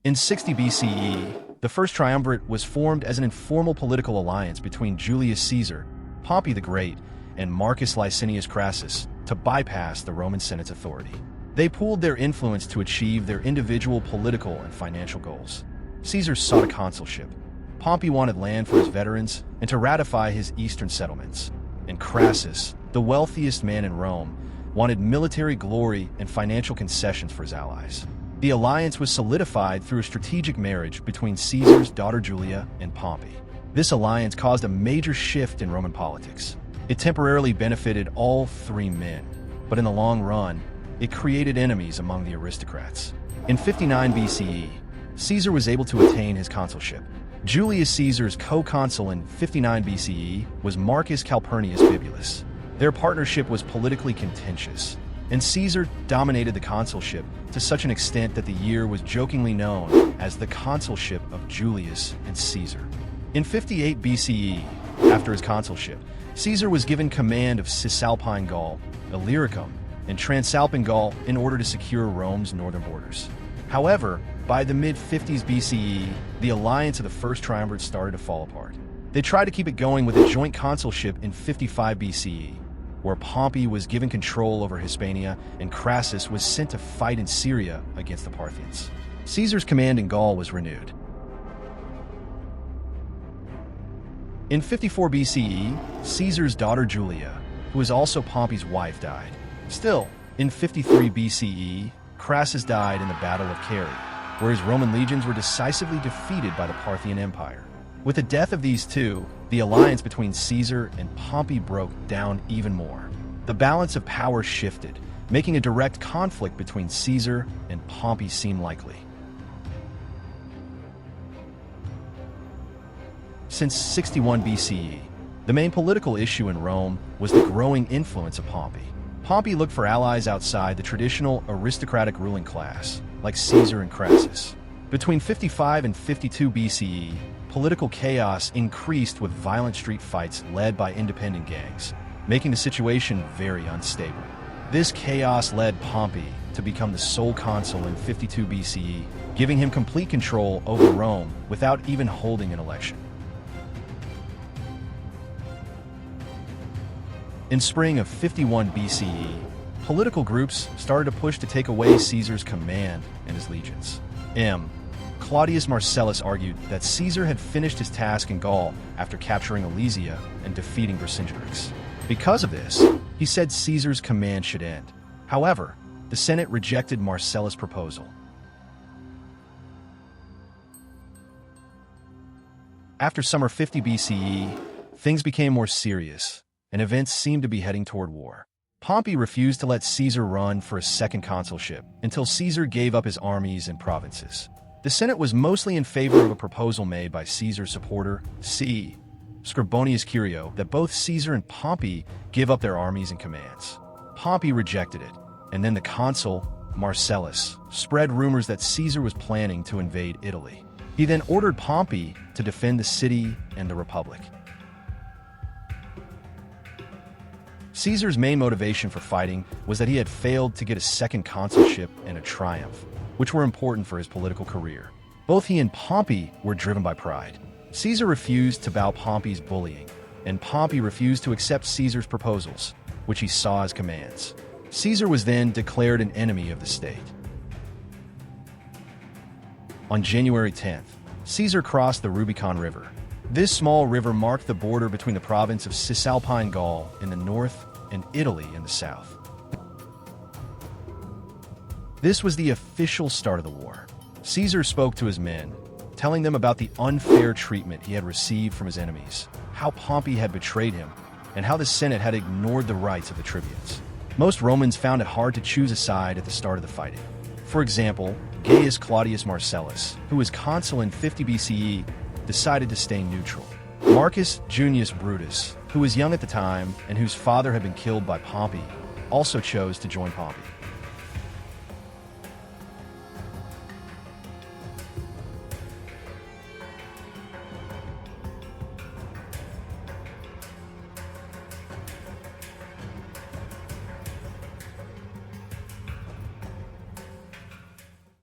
In 60 BCE, the First Triumvirate was formed as an informal political alliance between Julius Caesar, Pompey the Great, and Marcus Licinius Crassus to bypass the Roman Senate's authority. They pooled their influence to achieve their individual political and financial goals. Caesar sought a consulship. Pompey wanted land for his veterans and to ratify his eastern settlements. And Crassus, the wealthiest man in Rome, wanted military glory and financial concessions for his allies. The alliance was solidified through a strategic marriage between Caesar's daughter Julia and Pompey. This alliance caused a major shift in Roman politics. It temporarily benefited all three men, but in the long run, it created enemies among the aristocrats. In 59 BCE, Caesar was able to attain his consulship. Julius Caesar's co-consul in 59 BCE was Marcus Calpurnius Bibulus. Their partnership was politically contentious, and Caesar dominated the consulship to such an extent that the year was jokingly known as the consulship of Julius and Caesar. In 58 BCE, after his consulship, Caesar was given command of Cisalpine Gaul, Illyricum, and Transalpine Gaul in order to secure Rome's northern borders. However, by the mid-50s BCE, the alliance of the First Triumvirate started to fall apart. They tried to keep it going with a joint consulship in 55 BCE, where Pompey was given control over Hispania and Crassus was sent to fight in Syria against the Parthians. Caesar's command in Gaul was renewed. In 54 BCE, Caesar's daughter Julia, who was also Pompey's wife, died. Still, in 53 BCE, Crassus died in the Battle of Carrhae, where his Roman legions were decisively defeated by the Parthian Empire. With the death of these two, the alliance between Caesar and Pompey broke down even more. The balance of power shifted, making a direct conflict between Caesar and Pompey seem likely. Since 61 BCE, the main political issue in Rome was the growing influence of Pompey. Pompey looked for allies outside the traditional aristocratic ruling class, like Caesar and Crassus. Between 55 and 52 BCE, political chaos increased with violent street fights led by independent gangs, making the situation very unstable. This chaos led Pompey to become the sole consul in 52 BCE, giving him complete control over Rome without even holding an election. In spring of 51 BCE, political groups started to push to take away Caesar's command and his legions. Claudius Marcellus argued that Caesar had finished his task in Gaul after capturing Alesia and defeating Vercingetorix. Because of this, he said Caesar's command should end. However, the Senate rejected Marcellus' proposal. After summer 50 BCE, things became more serious, and events seemed to be heading toward war. Pompey refused to let Caesar run for a second consulship until Caesar gave up his armies and provinces. The Senate was mostly in favor of a proposal made by Caesar's supporter, C. Scribonius Curio, that both Caesar and Pompey give up their armies and commands. Pompey rejected it, and then the consul, Marcellus, spread rumors that Caesar was planning to invade Italy. He then ordered Pompey to defend the city and the Republic. Caesar's main motivation for fighting was that he had failed to get a second consulship and a triumph, which were important for his political career. Both he and Pompey were driven by pride. Caesar refused to bow Pompey's bullying, and Pompey refused to accept Caesar's proposals, which he saw as commands. Caesar was then declared an enemy of the state. On January 10th, Caesar crossed the Rubicon River. This small river marked the border between the province of Cisalpine Gaul in the north and Italy in the south. This was the official start of the war. Caesar spoke to his men, telling them about the unfair treatment he had received from his enemies, how Pompey had betrayed him, and how the Senate had ignored the rights of the tribunes. Most Romans found it hard to choose a side at the start of the fighting. For example, Gaius Claudius Marcellus, who was consul in 50 BCE, decided to stay neutral. Marcus Junius Brutus, who was young at the time and whose father had been killed by Pompey, also chose to join Pompey.